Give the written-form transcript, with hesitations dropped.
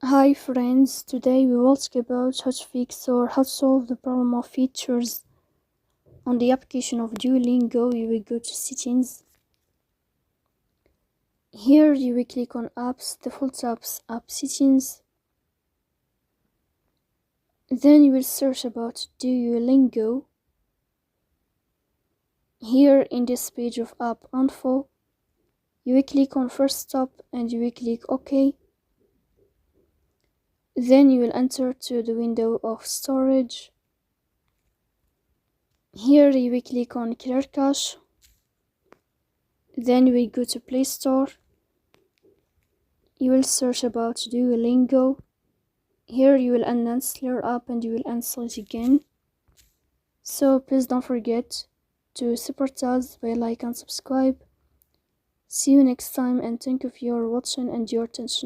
Hi friends, today we will talk about how to fix or how to solve the problem of features on the application of Duolingo. You will go to settings. Here you will click on apps, default apps, app settings. Then you will search about Duolingo. Here in this page of app info, you will click on first stop and you will click OK. Then you will enter to the window of storage. Here you will click on clear cache. Then you will go to Play Store. You will search about Duolingo. Here you will uninstall your app and you will install it again. So please don't forget to support us by like and subscribe. See you next time and thank you for your watching and your attention.